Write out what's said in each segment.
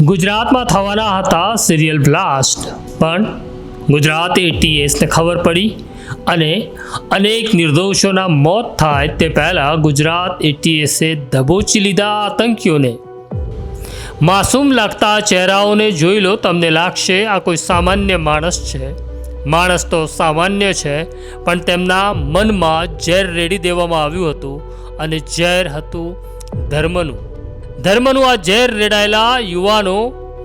ગુજરાતમાં થવાના હતા સિરિયલ બ્લાસ્ટ, પણ ગુજરાત એટીએસને ખબર પડી અને અનેક નિર્દોષોના મોત થાય તે પહેલાં ગુજરાત એટીએસે દબોચી લીધા આતંકીઓને. માસૂમ લાગતા ચહેરાઓને જોઈ લો, તમને લાગશે આ કોઈ સામાન્ય માણસ છે. માણસ તો સામાન્ય છે, પણ તેમના મનમાં ઝેર રેડી દેવામાં આવ્યું હતું, અને ઝેર હતું ધર્મનું. આ ઝેર રેડાયેલા યુવાનો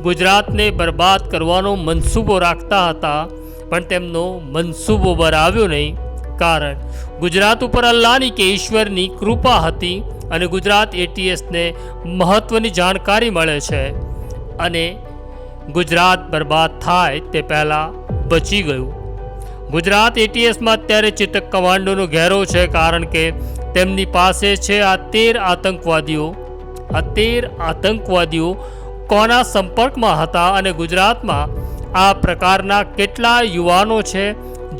ગુજરાતને બરબાદ કરવાનો મનસૂબો રાખતા હતા, પણ તેમનો મનસૂબો બરાવ્યો નહીં. કારણ ગુજરાત ઉપર અલ્લાહની કે ઈશ્વરની કૃપા હતી અને ગુજરાત એટીએસને મહત્ત્વની જાણકારી મળે છે અને ગુજરાત બરબાદ થાય તે પહેલાં બચી ગયું. ગુજરાત એટીએસમાં અત્યારે ચેતક કમાન્ડોનો ઘેરો છે, કારણ કે તેમની પાસે છે આ 13 આતંકવાદીઓ કોના સંપર્કમાં હતા અને ગુજરાતમાં આ પ્રકારના કેટલા યુવાનો છે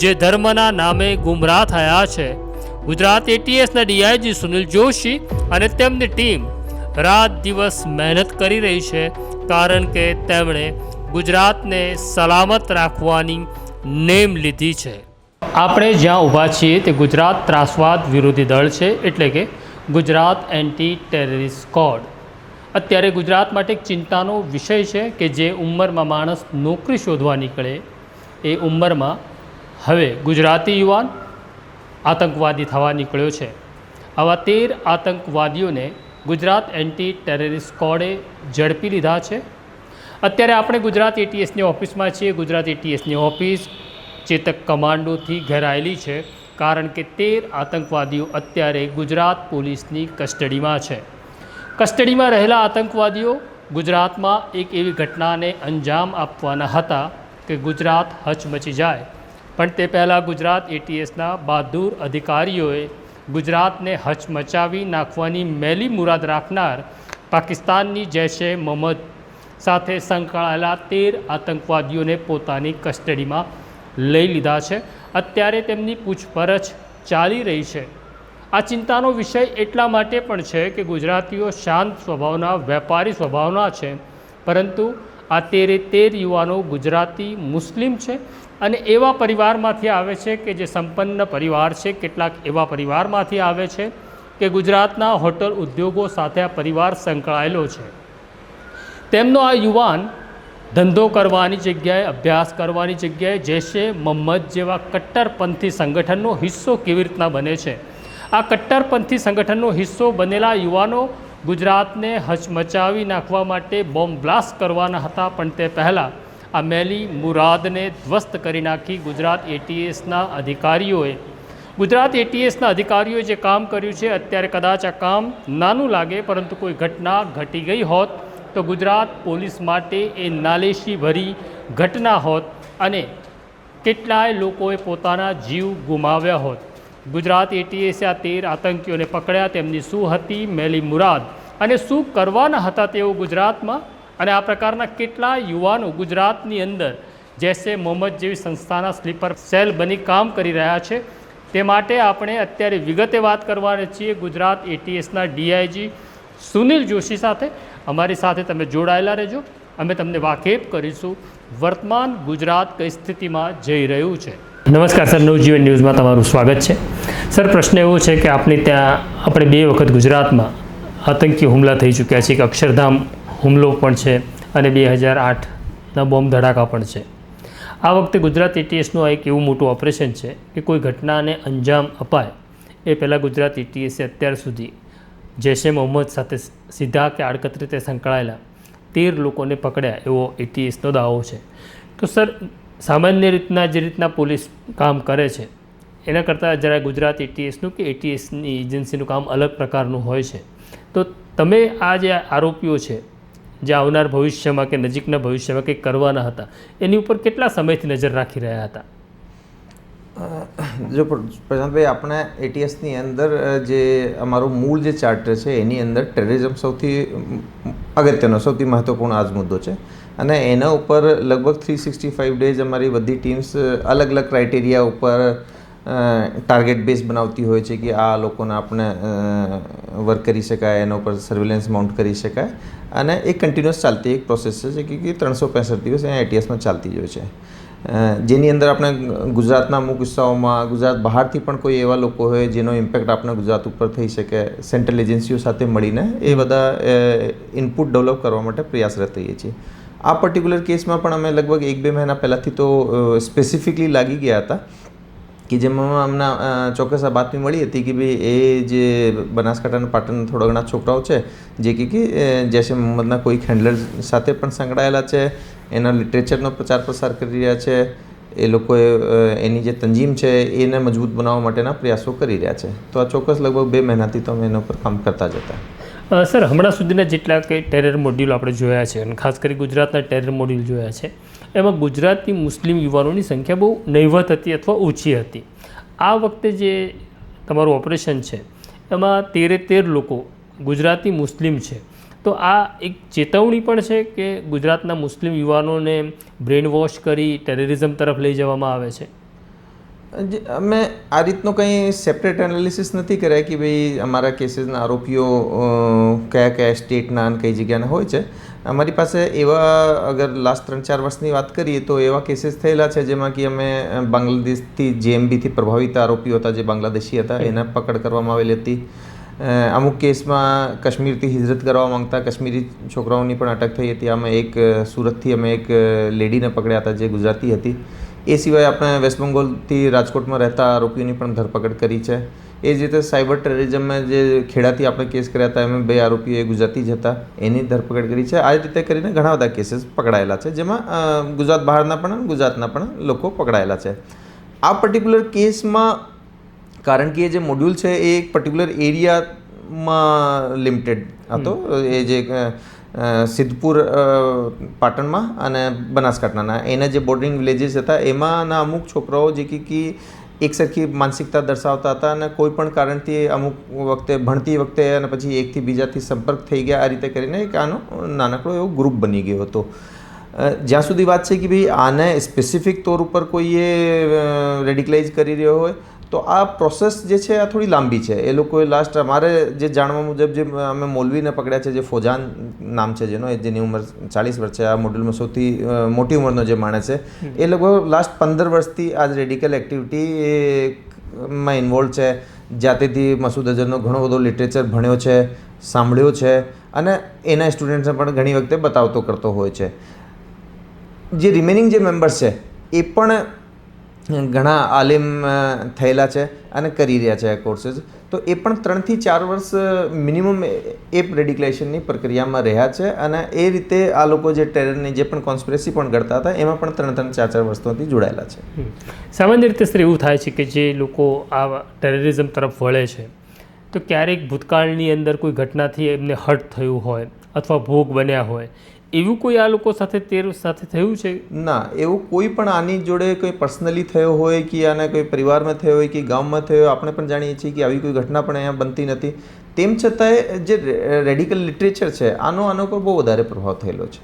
જે ધર્મના નામે ગુમરાહ થયા છે. ગુજરાત એટીએસના ડીઆઈજી સુનિલ જોશી અને તેમની ટીમ રાત દિવસ મહેનત કરી રહી છે, કારણ કે તેમણે ગુજરાતને સલામત રાખવાની નેમ લીધી છે. આપણે જ્યાં ઊભા છીએ તે ગુજરાત ત્રાસવાદ વિરોધી દળ છે, એટલે કે ગુજરાત એન્ટી ટેરરિસ્ટ સ્ક્વોડ. અત્યારે ગુજરાત માટે એક ચિંતાનો વિષય છે કે જે ઉંમરમાં માણસ નોકરી શોધવા નીકળે એ ઉંમરમાં હવે ગુજરાતી યુવાન આતંકવાદી થવા નીકળ્યો છે. આવા 13 આતંકવાદીઓને ગુજરાત એન્ટી ટેરરિસ્ટ સ્ક્વોડે ઝડપી લીધા છે. અત્યારે આપણે ગુજરાત એટીએસની ઓફિસમાં છીએ. ગુજરાત એટીએસની ઓફિસ ચેતક કમાન્ડોથી ઘેરાયેલી છે, કારણ કે 13 આતંકવાદીઓ અત્યારે ગુજરાત પોલીસની કસ્ટડીમાં છે. કસ્ટડીમાં રહેલા આતંકવાદીઓ ગુજરાતમાં એક એવી ઘટનાને અંજામ આપવાના હતા કે ગુજરાત હચમચી જાય, પણ તે પહેલાં ગુજરાત એટીએસના બહાદુર અધિકારીઓએ ગુજરાતને હચમચાવી નાખવાની મેલી મુરાદ રાખનાર પાકિસ્તાનની જૈશે મોહમ્મદ સાથે સંકળાયેલા 13 આતંકવાદીઓને પોતાની કસ્ટડીમાં લઈ લીધા છે. અત્યારે તેમની પૂછપરછ ચાલી રહી છે. આ ચિંતાનો વિષય એટલા માટે પણ છે કે ગુજરાતીઓ શાંત સ્વભાવના, વેપારી સ્વભાવના છે, પરંતુ આ 13 યુવાનો ગુજરાતી મુસ્લિમ છે અને એવા પરિવારમાંથી આવે છે કે જે સંપન્ન પરિવાર છે. કેટલાક એવા પરિવારમાંથી આવે છે કે ગુજરાતના હોટલ ઉદ્યોગો સાથે આ પરિવાર સંકળાયેલો છે. તેમનો આ યુવાન ધંધો કરવાની જગ્યાએ, અભ્યાસ કરવાની જગ્યાએ જૈશે મોહમ્મદ જેવા કટ્ટરપંથી સંગઠનનો હિસ્સો કેવી રીતના બને છે. આ કટ્ટરપંથી સંગઠનનો હિસ્સો બનેલા યુવાનો ગુજરાતને હચમચાવી નાખવા માટે બોમ્બ બ્લાસ્ટ કરવાના હતા, પણ તે પહેલાં આ મેલી મુરાદને ધ્વસ્ત કરી નાખી ગુજરાત એટીએસના અધિકારીઓએ જે કામ કર્યું છે. અત્યારે કદાચ આ કામ નાનું લાગે, પરંતુ કોઈ ઘટના ઘટી ગઈ હોત તો ગુજરાત પોલીસ માટે એ નાલેશી ભરી ઘટના હોત અને કેટલાય લોકોએ પોતાના જીવ ગુમાવ્યા હોત. ગુજરાત એટીએસે આ 13 આતંકીઓને પકડ્યા. તેમની શું હતી મેલી મુરાદ અને શું કરવાના હતા તેઓ ગુજરાતમાં, અને આ પ્રકારના કેટલા યુવાનો ગુજરાતની અંદર જૈશે મોહમ્મદ જેવી સંસ્થાના સ્લીપર સેલ બની કામ કરી રહ્યા છે, તે માટે આપણે અત્યારે વિગતે વાત કરવાના છીએ ગુજરાત એટીએસના ડીઆઈજી સુનિલ જોશી સાથે. અમારી સાથે તમે જોડાયેલા રહેજો. અમે તમને વાકેફ કરીશું વર્તમાન ગુજરાત કઈ સ્થિતિમાં જઈ રહ્યું છે. નમસ્કાર સર, નવજીવન ન્યૂઝમાં તમારું સ્વાગત છે. સર, પ્રશ્ન એવો છે કે આપણે 2 વખત ગુજરાતમાં આતંકી હુમલા થઈ ચૂક્યા છે. એક અક્ષરધામ હુમલો પણ છે અને 2008ના બોમ્બ ધડાકા પણ છે. આ વખતે ગુજરાત એટીએસનું એક એવું મોટું ઓપરેશન છે કે કોઈ ઘટનાને અંજામ અપાય એ પહેલાં ગુજરાત એટીએસે અત્યાર સુધી જૈશે મોહમ્મદ સાથે સીધા કે આડકતરી રીતે સંકળાયેલા 13 લોકોને પકડ્યા એવો એટીએસનો દાવો છે. તો સર, સામાન્ય રીતના પોલીસ કામ કરે છે એના કરતાં જરા ગુજરાત એટીએસનું કે એટીએસની એજન્સીનું કામ અલગ પ્રકારનું હોય છે. તો તમે આ જે આરોપીઓ છે જે આવનાર ભવિષ્યમાં કે નજીકના ભવિષ્યમાં કંઈક કરવાના હતા, એની ઉપર કેટલા સમયથી નજર રાખી રહ્યા હતા? જો પ્રશાંતભાઈ, આપણે એટીએસની અંદર જે અમારું મૂળ જે ચાર્ટર છે એની અંદર ટેરરિઝમ સૌથી અગત્યનો, સૌથી મહત્ત્વપૂર્ણ આ જ મુદ્દો છે, અને એના ઉપર લગભગ 365 ડેઝ અમારી બધી ટીમ્સ અલગ અલગ ક્રાઇટેરિયા ઉપર ટાર્ગેટ બેઝ બનાવતી હોય છે કે આ લોકોને આપણે વર્ક કરી શકાય, એના ઉપર સર્વેલન્સ માઉન્ટ કરી શકાય, અને એ કન્ટિન્યુઅસ ચાલતી એક પ્રોસેસ છે કે 365 દિવસ અહીંયા ATSમાં ચાલતી જ હોય છે. જેની અંદર આપણે ગુજરાતના અમુક કિસ્સાઓમાં ગુજરાત બહારથી પણ કોઈ એવા લોકો હોય જેનો ઇમ્પેક્ટ આપણે ગુજરાત ઉપર થઈ શકે, સેન્ટ્રલ એજન્સીઓ સાથે મળીને એ બધા ઇનપુટ ડેવલપ કરવા માટે પ્રયાસરત રહીએ છીએ. આ પર્ટિક્યુલર કેસમાં પણ અમે લગભગ 1-2 મહિના પહેલાંથી તો સ્પેસિફિકલી લાગી ગયા હતા કે જેમાં અમને ચોક્કસ આ બાતમી મળી હતી કે ભાઈ એ જે બનાસકાંઠાના પાટણના થોડા ઘણા છોકરાઓ છે જે કે જૈશ એ મોહમ્મદના કોઈક હેન્ડલર સાથે પણ સંકળાયેલા છે, એના લિટરેચરનો પ્રચાર પ્રસાર કરી રહ્યા છે, એ લોકોએ એની જે તંજીમ છે એને મજબૂત બનાવવા માટેના પ્રયાસો કરી રહ્યા છે. તો આ ચોક્કસ લગભગ 2 મહિનાથી તો અમે એના ઉપર કામ કરતા જ હતા. સર, હમણાં સુધીના જેટલા કે ટેરર મોડ્યુલ આપણે જોયા છે, અને ખાસ કરી ગુજરાતના ટેરર મોડ્યુલ જોયા છે, એમાં ગુજરાતી મુસ્લિમ યુવાનોની સંખ્યા બહુ નહીવત હતી અથવા ઓછી હતી. આ વખતે જે તમારું ઓપરેશન છે એમાં 13 લોકો ગુજરાતી મુસ્લિમ છે, તો આ એક ચેતવણી પણ છે કે ગુજરાતના મુસ્લિમ યુવાનોને બ્રેન વોશ કરી ટેરરિઝમ તરફ લઈ જવામાં આવે છે? અમે આ રીતનો કંઈ સેપરેટ એનાલિસિસ નથી કર્યા કે ભાઈ અમારા કેસીસના આરોપીઓ કયા સ્ટેટના અને કઈ જગ્યાના હોય છે. અમારી પાસે એવા અગર લાસ્ટ 3-4 વર્ષની વાત કરીએ તો એવા કેસીસ થયેલા છે જેમાં કે અમે બાંગ્લાદેશથી JMBથી પ્રભાવિત આરોપીઓ હતા જે બાંગ્લાદેશી હતા, એને પકડ કરવામાં આવેલી હતી. અમુક કેસમાં કાશ્મીરથી હિજરત કરવા માંગતા કાશ્મીરી છોકરાઓની પણ અટક થઈ હતી. આમાં એક સુરતથી અમે એક લેડીને પકડ્યા હતા જે ગુજરાતી હતી. એ સિવાય આપણે વેસ્ટ બેંગોલથી રાજકોટમાં રહેતા આરોપીઓની પણ ધરપકડ કરી છે. એ જ રીતે સાયબર ટેરરિઝમમાં જે ખેડાથી આપણે કેસ કર્યા હતા એમાં 2 આરોપીઓ એ ગુજરાતી જ હતા, એની ધરપકડ કરી છે. આ રીતે કરીને ઘણા બધા કેસીસ પકડાયેલા છે જેમાં ગુજરાત બહારના પણ ગુજરાતના પણ લોકો પકડાયેલા છે. આ પર્ટિક્યુલર કેસમાં કારણ કે એ જે મોડ્યુલ છે એ એક પર્ટિક્યુલર એરિયામાં લિમિટેડ હતો, એ જે સિદ્ધપુર પાટણમાં અને બનાસકાંઠાના એના જે બોર્ડરિંગ વિલેજીસ હતા એમાંના અમુક છોકરાઓ જે કે એક સરખી માનસિકતા દર્શાવતા હતા અને કોઈ પણ કારણથી અમુક વખતે ભણતી વખતે અને પછી એકથી બીજાથી સંપર્ક થઈ ગયા. આ રીતે કરીને એક આનો નાનકડો એવો ગ્રુપ બની ગયો હતો. જ્યાં સુધી વાત છે કે ભાઈ આને સ્પેસિફિક તौर ઉપર કોઈએ રેડિકલાઇઝ કરી રહ્યો હોય તો આ પ્રોસેસ જે છે આ થોડી લાંબી છે. એ લોકોએ લાસ્ટ અમારે જે જાણવા મુજબ જે અમે મૌલવીને પકડ્યા છે જે ફોજાન નામ છે જેની ઉંમર 40 વર્ષ છે, આ મોડ્યુલમાં સૌથી મોટી ઉંમરનો જે માણસ છે, એ લગભગ લાસ્ટ 15 વર્ષથી આ રેડિકલ એક્ટિવિટીમાં ઇન્વોલ્વ છે. જાતેથી મસૂદ અઝહરનો ઘણો બધો લિટરેચર ભણ્યો છે, સાંભળ્યો છે અને એના સ્ટુડન્ટ્સને પણ ઘણી વખતે બતાવતો કરતો હોય છે. જે રિમેનિંગ જે મેમ્બર્સ છે એ પણ ઘણા આલિમ થયેલા છે અને કરી રહ્યા છે આ કોર્सेस. તો એ પણ 3 થી 4 વર્ષ મિનિમમ એ રેડિકલાઇઝેશનની પ્રક્રિયામાં રહ્યા છે અને એ રીતે આ લોકો જે ટેરરની જે પણ કોન્સ્પિરસી પણ કરતા હતા એમાં પણ 3-4 વર્ષથી જોડાયેલા છે. સામાન્ય રીતે સર એવું થાય છે કે જે લોકો આ ટેરરિઝમ તરફ વળે છે તો ક્યારેક ભૂતકાળની અંદર કોઈ ઘટનાથી એમને હર્ટ થયું હોય અથવા ભોગ બન્યા હોય, એવું કોઈ આ લોકો સાથે થયું છે? ના, એવું કોઈ પણ આની જોડે કોઈ પર્સનલી થયો હોય કે આને કોઈ પરિવારમાં થયો હોય કે ગામમાં થયો, આપણે પણ જાણીએ છીએ કે આવી કોઈ ઘટના પણ અહીંયા બનતી નથી. તેમ છતાંય જે રેડિકલ લિટરેચર છે આનો પર બહુ વધારે પ્રભાવ થયેલો છે.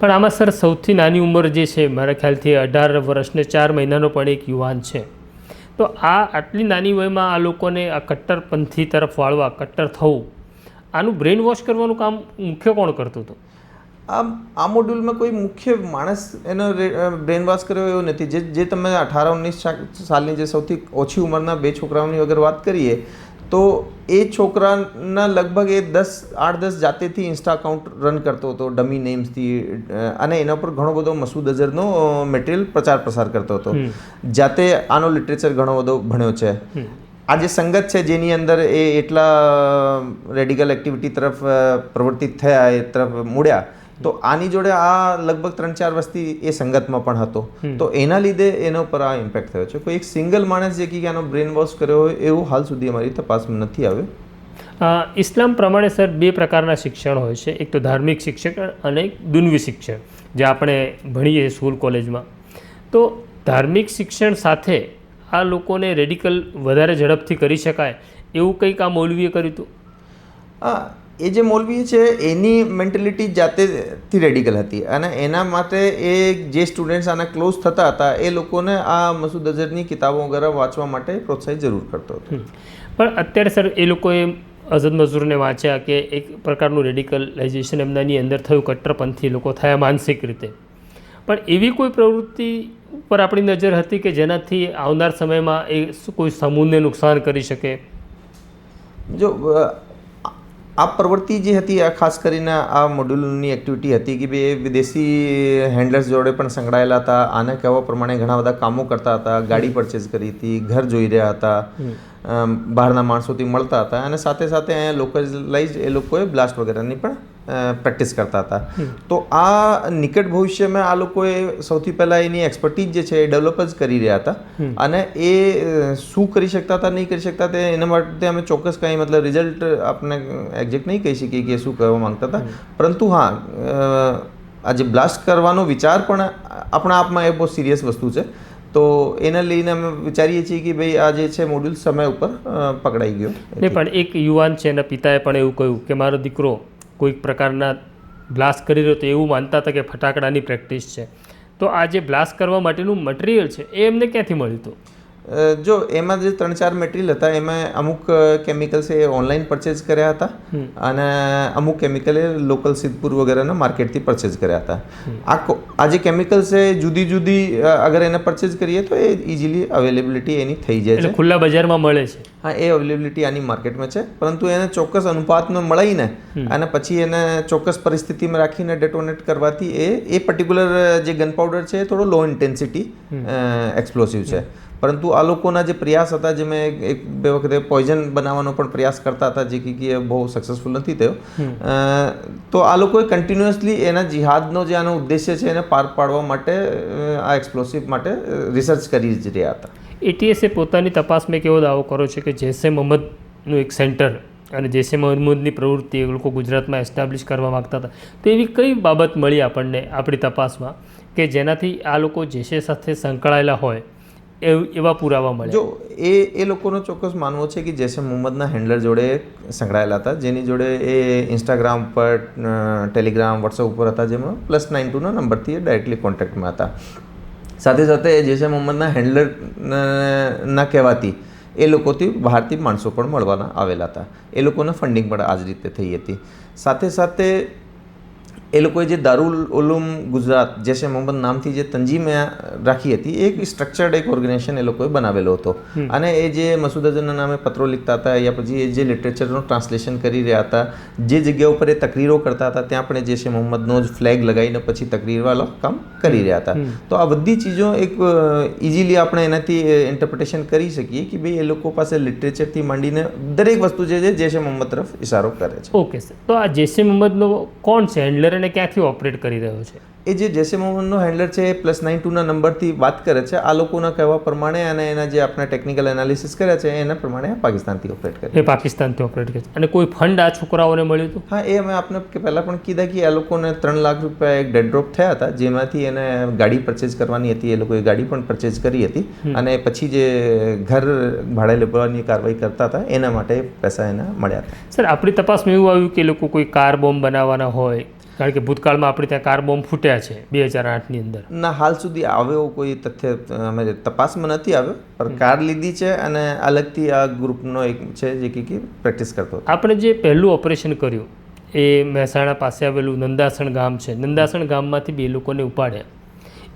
પણ આમાં સર સૌથી નાની ઉંમર જે છે મારા ખ્યાલથી 18 વર્ષને 4 મહિનાનો પણ એક યુવાન છે. તો આટલી નાની વયમાં આ લોકોને આ કટ્ટરપંથી તરફ વાળવા, કટ્ટર થવું, આનું બ્રેન વોશ કરવાનું કામ મુખ્ય કોણ કરતું હતું? આ મોડ્યુલમાં કોઈ મુખ્ય માણસ એનો બ્રેન વોશ કર્યો એવું નથી. જે તમે 18-19 સાલની જે સૌથી ઓછી ઉંમરના 2 છોકરાઓની અગર વાત કરીએ તો એ છોકરાના લગભગ એ 8-10 જાતેથી ઇન્સ્ટા અકાઉન્ટ રન કરતો હતો ડમી નેમ્સથી અને એના પર ઘણો બધો મસૂદ અઝહરનો મટીરિયલ પ્રચાર પ્રસાર કરતો હતો. જાતે આનો લિટરેચર ઘણો બધો ભણ્યો છે. આ જે સંગત છે જેની અંદર એ એટલા રેડિકલ એક્ટિવિટી તરફ પ્રવર્તિત થયા, એ તરફ મૂળ્યા, તો આની જોડે આ લગભગ 3-4 વર્ષથી એ સંગતમાં પણ હતો. તો એના લીધે એના ઉપર આ ઇમ્પેક્ટ થયો છે. કોઈ એક સિંગલ માણસ જે કે આનો બ્રેન વોશ કર્યો હોય એવું હાલ સુધી અમારી તપાસમાં નથી આવ્યું. ઇસ્લામ પ્રમાણે સર 2 પ્રકારના શિક્ષણ હોય છે, એક તો ધાર્મિક શિક્ષણ અને એક દુન્વી શિક્ષણ, જે આપણે ભણીએ સ્કૂલ કોલેજમાં. તો ધાર્મિક શિક્ષણ સાથે આ લોકોને રેડિકલ વધારે ઝડપથી કરી શકાય એવું કંઈક આ મૌલવીએ કર્યું હતું? એ જે મૌલવી છે એની મેન્ટેલિટી જાતેથી રેડિકલ હતી અને એના માટે એ જે સ્ટુડન્ટ્સ આના ક્લોઝ થતા હતા એ લોકોને આ મસૂદ અઝહરની કિતાબો વગેરે વાંચવા માટે પ્રોત્સાહિત જરૂર કરતો હતો. પણ અત્યારે સર એ લોકોએ અઝહદ મઝહૂરને વાંચ્યા કે એક પ્રકારનું રેડિકલાઇઝેશન એમનાની અંદર થયું, કટ્ટરપંથી લોકો થયા માનસિક રીતે, પણ એવી કોઈ પ્રવૃત્તિ પર આપણી નજર હતી કે જેનાથી આવનાર સમયમાં એ કોઈ સમૂહને નુકસાન કરી શકે? જો આ પ્રવૃત્તિ જે હતી આ ખાસ કરીને આ મોડ્યુલની એક્ટિવિટી હતી કે ભાઈ એ વિદેશી હેન્ડલર્સ જોડે પણ સંકળાયેલા હતા, આને કહેવા પ્રમાણે ઘણા બધા કામો કરતા હતા, ગાડી પરચેઝ કરી હતી, ઘર જોઈ રહ્યા હતા, બહારના માણસોથી મળતા હતા અને સાથે સાથે અહીંયા લોકલાઇઝ એ લોકોએ બ્લાસ્ટ વગેરેની પણ પ્રેક્ટિસ કરતા હતા. તો આ નિકટ ભવિષ્યમાં આ લોકોએ સૌથી પહેલાં એની એક્સપર્ટીઝ જે છે એ ડેવલપ જ કરી રહ્યા હતા અને એ શું કરી શકતા હતા નહીં કરી શકતા તે એના માટે અમે ચોક્કસ કાંઈ મતલબ રિઝલ્ટ આપણે એક્ઝેક્ટ નહીં કહી શકીએ કે શું કહેવા માંગતા હતા, પરંતુ હા આજે બ્લાસ્ટ કરવાનો વિચાર પણ આપણા આપમાં એ બહુ સિરિયસ વસ્તુ છે. તો એને લઈને અમે વિચારીએ છીએ કે ભાઈ આ જે છે મોડ્યુલ સમય ઉપર પકડાઈ ગયો. નહીં, પણ એક યુવાન છે એના પિતાએ પણ એવું કહ્યું કે મારો દીકરો કોઈક પ્રકારના બ્લાસ્ટ કરી રહ્યો તો એવું માનતા હતા કે ફટાકડાની પ્રેક્ટિસ છે, તો આ જે બ્લાસ્ટ કરવા માટેનું મટીરિયલ છે એ એમને ક્યાંથી મળ્યું હતું? જો એમાં જે 3-4 મટીરિયલ હતા એમાં અમુક કેમિકલ્સ એ ઓનલાઈન પરચેઝ કર્યા હતા અને અમુક કેમિકલ એ લોકલ સિદ્ધપુર વગેરેના માર્કેટથી પરચેઝ કર્યા હતા. આ જે કેમિકલ્સ છે જુદી જુદી અગર એને પરચેઝ કરીએ તો એ ઇઝીલી અવેલેબિલિટી એની થઈ જાય છે, ખુલ્લા બજારમાં મળે છે. હા, એ અવેલેબિલિટી આની માર્કેટમાં છે, પરંતુ એને ચોક્કસ અનુપાતમાં મળીને અને પછી એને ચોક્કસ પરિસ્થિતિમાં રાખીને ડેટોનેટ કરવાથી એ પર્ટિક્યુલર જે ગન પાવડર છે એ થોડો લો ઇન્ટેન્સિટી એક્સપ્લોસિવ છે. પરંતુ આ લોકોના જે પ્રયાસ હતા, જે મેં એક બે વખતે પોઈઝન બનાવવાનો પણ પ્રયાસ કરતા હતા જે કે બહુ સક્સેસફુલ નથી થયો, તો આ લોકોએ કન્ટિન્યુઅસલી એના જિહાદનો જે આનો ઉદ્દેશ્ય છે એને પાર પાડવા માટે આ એક્સપ્લોસિવ માટે રિસર્ચ કરી જ રહ્યા હતા. એટીએસે પોતાની તપાસમાં એક એવો દાવો કર્યો છે કે જૈશે મોહમ્મદનું એક સેન્ટર અને જૈશે મોહમ્મદની પ્રવૃત્તિ એ લોકો ગુજરાતમાં એસ્ટાબ્લિશ કરવા માગતા હતા, તો એવી કઈ બાબત મળી આપણને આપણી તપાસમાં કે જેનાથી આ લોકો જૈશે સાથે સંકળાયેલા હોય એવા પુરાવા મળે? જો એ લોકોનો ચોક્કસ માનવો છે કે જૈશે મોહમ્મદના હેન્ડલર જોડે સંકળાયેલા હતા, જેની જોડે એ ઇન્સ્ટાગ્રામ પર, ટેલિગ્રામ, વોટ્સઅપ ઉપર હતા, જેમાં +92ના નંબરથી એ ડાયરેક્ટલી કોન્ટેક્ટમાં હતા. સાથે સાથે જૈશે મોહમ્મદના હેન્ડલર ના કહેવાથી એ લોકોથી બહારથી માણસો પણ મળવાના આવેલા હતા, એ લોકોને ફંડિંગ પણ આ જ રીતે થઈ હતી. સાથે સાથે એ લોકોએ જે દારુલ ઉલૂમ ગુજરાત જૈશે મોહમ્મદ નામથી જે તંજીમ રાખી હતી, એક સ્ટ્રક્ચર્ડ એક ઓર્ગેનાઇઝેશન એ લોકોએ બનાવેલો હતો અને એ જે મસૂદ અઝહરના નામે પત્રો લીખતા હતા યા પછી એ જે લિટરેચરનું ટ્રાન્સલેશન કરી રહ્યા હતા, જે જગ્યા ઉપર એ તકરીરો કરતા હતા ત્યાં પણ જૈશે મોહમ્મદનો જ ફ્લેગ લગાવીને પછી તકરીરવાળો કામ કરી રહ્યા હતા. તો આ બધી ચીજો એક ઇઝીલી આપણે એનાથી ઇન્ટરપ્રિટેશન કરી શકીએ કે ભાઈ એ લોકો પાસે લિટરેચરથી માંડીને દરેક વસ્તુ જે છે જૈશે મોહમ્મદ તરફ ઇશારો કરે છે. ઓકે સર, તો આ જૈશે મોહમ્મદનો કોણ છે હેન્ડલર અને ક્યાંથી ઓપરેટ કરી રહ્યો છે? એ જે જૈશે મોહમ્મદનો હેન્ડલર છે એ +92ના નંબરથી વાત કરે છે. આ લોકોના કહેવા પ્રમાણે અને એના જે આપણે ટેકનિકલ એનાલિસિસ કર્યા છે એના પ્રમાણે પાકિસ્તાનથી ઓપરેટ કરે છે. એ પાકિસ્તાનથી ઓપરેટ કરે છે. અને કોઈ ફંડ આ છોકરાઓને મળ્યું હતું? હા, એ અમે આપને પહેલાં પણ કીધા કે આ લોકોને 3 લાખ રૂપિયા એક ડેડ ડ્રોપ થયા હતા, જેમાંથી એને ગાડી પરચેઝ કરવાની હતી, એ લોકોએ ગાડી પણ પરચેઝ કરી હતી અને પછી જે ઘર ભાડે લેવાની કાર્યવાહી કરતા હતા એના માટે પૈસા એને મળ્યા હતા. સર, આપણી તપાસમાં એવું આવ્યું કે લોકો કોઈ કાર બોમ્બ બનાવવાના હોય, કારણ કે ભૂતકાળમાં આપણે ત્યાં કાર બોમ્બ ફૂટ્યા છે 2008ની અંદર. ના, હાલ સુધી આવ્યો કોઈ તથ્ય અમે તપાસમાં નથી આવ્યો, પણ કાર લીધી છે અને અલગથી આ ગ્રુપનો એક છે જે કે પ્રેક્ટિસ કરતો. આપણે જે પહેલું ઓપરેશન કર્યું એ મહેસાણા પાસે આવેલું નંદાસણ ગામ છે, નંદાસણ ગામમાંથી 2 લોકોને ઉપાડ્યા.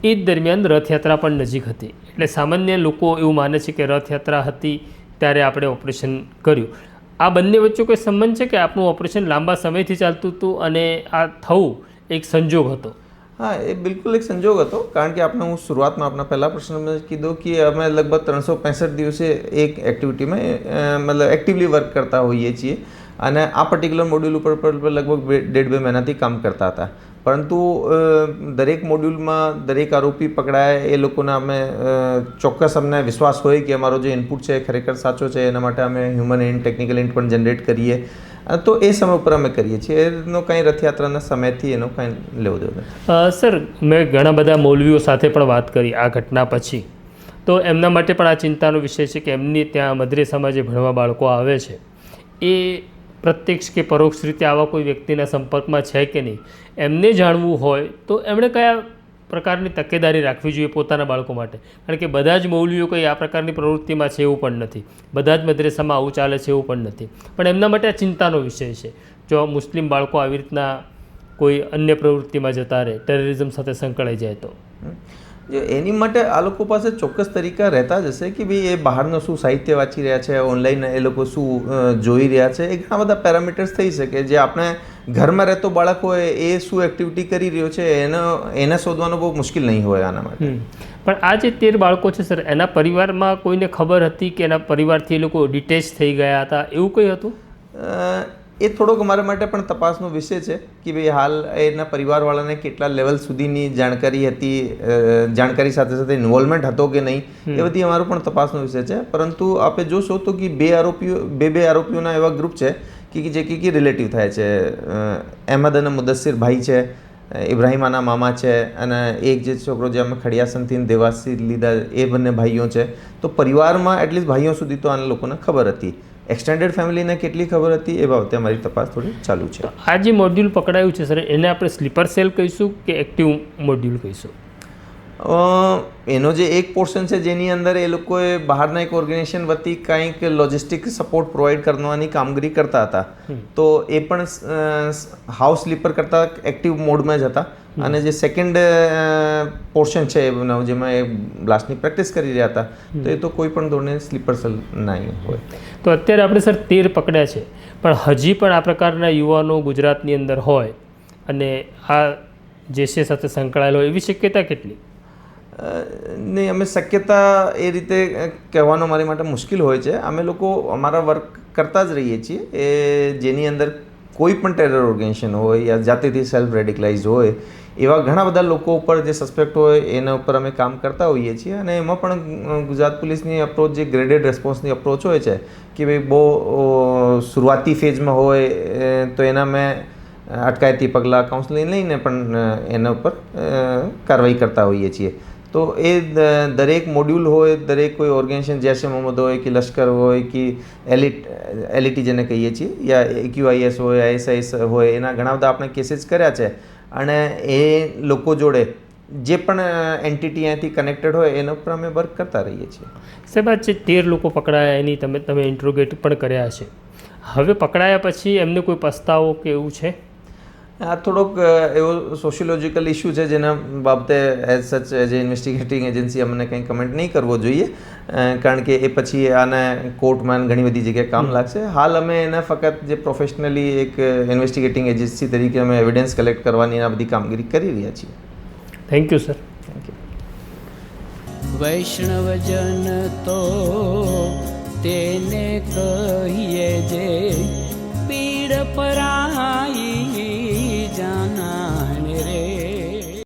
એ જ દરમિયાન રથયાત્રા પણ નજીક હતી, એટલે સામાન્ય લોકો એવું માને છે કે રથયાત્રા હતી ત્યારે આપણે ઓપરેશન કર્યું. આ બંને વચ્ચે કોઈ સંબંધ છે કે આપણું ઓપરેશન લાંબા સમયથી ચાલતું હતું અને આ થવું એક સંજોગ હતો? હા, એ બિલકુલ એક સંજોગ હતો, કારણ કે આપણે હું શરૂઆતમાં આપણા પહેલા પ્રશ્નમાં કીધું કે અમે લગભગ 365 દિવસે એક એક્ટિવિટીમાં મતલબ એક્ટિવલી વર્ક કરતા હોઈએ છીએ અને આ પર્ટિક્યુલર મોડ્યુલ ઉપર લગભગ 1.5-2 મહિનાથી કામ કરતા હતા. પરંતુ દરેક મોડ્યુલમાં દરેક આરોપી પકડાય એ લોકોના અમે ચોક્કસ અમને વિશ્વાસ હોય કે અમારો જે ઇનપુટ છે એ ખરેખર સાચો છે, એના માટે અમે હ્યુમન એન્ડ ટેકનિકલ એન્ડ પણ જનરેટ કરીએ, તો એ સમય ઉપર અમે કરીએ છીએ. એનો કંઈ રથયાત્રાના સમયથી એનો કંઈ લેવો દેવો નથી. સર, મેં ઘણા બધા મૌલવીઓ સાથે પણ વાત કરી આ ઘટના પછી, તો એમના માટે પણ આ ચિંતાનો વિષય છે કે એમની ત્યાં મદ્રેસામાં જે ભણવા બાળકો આવે છે એ પ્રત્યક્ષ કે પરોક્ષ રીતે આવા કોઈ વ્યક્તિના સંપર્કમાં છે કે નહીં, એમને જાણવું હોય તો એમણે કયા પ્રકારની તકેદારી રાખવી જોઈએ પોતાના બાળકો માટે? કારણ કે બધા જ મૌલવીઓ કંઈ આ પ્રકારની પ્રવૃત્તિમાં છે એવું પણ નથી, બધા જ મદ્રેસામાં આવું ચાલે છે એવું પણ નથી, પણ એમના માટે આ ચિંતાનો વિષય છે. જો મુસ્લિમ બાળકો આવી રીતના કોઈ અન્ય પ્રવૃત્તિમાં જતા રહે, ટેરરિઝમ સાથે સંકળાઈ જાય તો એની માટે આ લોકો પાસે ચોક્કસ તરીકા રહેતા જ હશે કે ભાઈ એ બહારનું શું સાહિત્ય વાંચી રહ્યા છે, ઓનલાઈન એ લોકો શું જોઈ રહ્યા છે. એ ઘણા બધા પેરામીટર્સ થઈ શકે જે આપણે ઘરમાં રહેતો બાળક હોય એ શું એક્ટિવિટી કરી રહ્યો છે એને શોધવાનું બહુ મુશ્કેલ નહીં હોય આના માટે. પણ આ જે 13 બાળકો છે સર, એના પરિવારમાં કોઈને ખબર હતી કે એના પરિવારથી એ લોકો ડિટેચ થઈ ગયા હતા, એવું કંઈ હતું? એ થોડોક અમારા માટે પણ તપાસનો વિષય છે કે ભાઈ હાલ એના પરિવારવાળાને કેટલા લેવલ સુધીની જાણકારી હતી, જાણકારી સાથે સાથે ઇન્વોલ્વમેન્ટ હતો કે નહીં, એ બધી અમારો પણ તપાસનો વિષય છે. પરંતુ આપણે જોશો તો કે બે આરોપીઓના એવા ગ્રુપ છે કે જે કે રિલેટિવ થાય છે. અહેમદ અને મુદસ્સિર ભાઈ છે, ઇબ્રાહિમાના મામા છે, અને એક જે છોકરો જે અમે ખડિયાસનથી દેવાસી લીધા એ બંને ભાઈઓ છે. તો પરિવારમાં એટલીસ્ટ ભાઈઓ સુધી તો આના લોકોને ખબર હતી. એક્સટેન્ડેડ ફેમિલીને કેટલી ખબર હતી એ બાબતે અમારી તપાસ થોડી ચાલુ છે. આ જે મોડ્યુલ પકડાયું છે સર, એને આપણે સ્લીપર સેલ કહીશું કે એક્ટિવ મોડ્યુલ કહીશું? એનો જે એક પોર્શન છે જેની અંદર એ લોકોએ બહારના એક ઓર્ગેનાઇઝેશન વતી કંઈક લોજિસ્ટિક સપોર્ટ પ્રોવાઈડ કરવાની કામગીરી કરતા હતા, તો એ પણ હાઉસ સ્લીપર કરતાં એક્ટિવ મોડમાં જ હતા. અને જે સેકન્ડ પોર્શન છે જેમાં એ બ્લાસ્ટની પ્રેક્ટિસ કરી રહ્યા હતા, તો એ તો કોઈ પણ ધોરણે સ્લીપર સેલ નહીં હોય. તો અત્યારે આપણે સર 13 પકડ્યા છે, પણ હજી પણ આ પ્રકારના યુવાનો ગુજરાતની અંદર હોય અને આ જેશે સાથે સંકળાયેલો હોય એવી શક્યતા કેટલી? નહીં, અમે શક્યતા એ રીતે કહેવાનો મારી માટે મુશ્કેલ હોય છે. અમે લોકો અમારા વર્ક કરતા જ રહીએ છીએ એ જેની અંદર કોઈ પણ ટેરર ઓર્ગેનાઇઝેશન હોય યા જાતિથી સેલ્ફ રેડિકલાઇઝ હોય એવા ઘણા બધા લોકો ઉપર જે સસ્પેક્ટ હોય એના ઉપર અમે કામ કરતા હોઈએ છીએ. અને એમાં પણ ગુજરાત પોલીસની અપ્રોચ જે ગ્રેડેડ રેસ્પોન્સની અપ્રોચ હોય છે કે ભાઈ બહુ શરૂઆતી ફેઝમાં હોય તો એના મેં અટકાયતી પગલાં કાઉન્સલિંગ લઈને પણ એના ઉપર કાર્યવાહી કરતા હોઈએ છીએ. તો એ દરેક મોડ્યુલ હોય, દરેક કોઈ ઓર્ગેનાઇઝેશન જૈશ એ મોહમ્મદ હોય કે લશ્કર હોય કે એલઈટી જેને કહીએ છીએ યા AQIS હોય, ISIS હોય, એના ઘણા બધા આપણે કેસીસ કર્યા છે. અને એ લોકો જોડે જે પણ એન્ટિટી અહીંયાથી કનેક્ટેડ હોય એના ઉપર અમે વર્ક કરતા રહીએ છીએ. સાહેબ, આ જે 13 લોકો પકડાયા એની તમે ઇન્ટ્રોગેટ પણ કર્યા છે, હવે પકડાયા પછી એમને કોઈ પસ્તાવો કે એવું છે? આ થોડોક એવો સોશિયોલોજીકલ ઇસ્યુ છે જેના બાબતે as such as a investigating agency અમને કંઈ કમેન્ટ નહીં કરવો જોઈએ, કારણ કે એ પછી આને કોર્ટમાં ઘણી બધી જગ્યાએ કામ લાગશે. હાલ અમે એને ફક્ત જે પ્રોફેશનલી એક ઇન્વેસ્ટિગેટિંગ એજન્સી તરીકે અમે એવિડન્સ કલેક્ટ કરવાની આ બધી કામગીરી કરી રહ્યા છીએ. Thank you sir. Thank you. વૈષ્ણવજન તો તેને કહીએ જે પીડ પરાઈ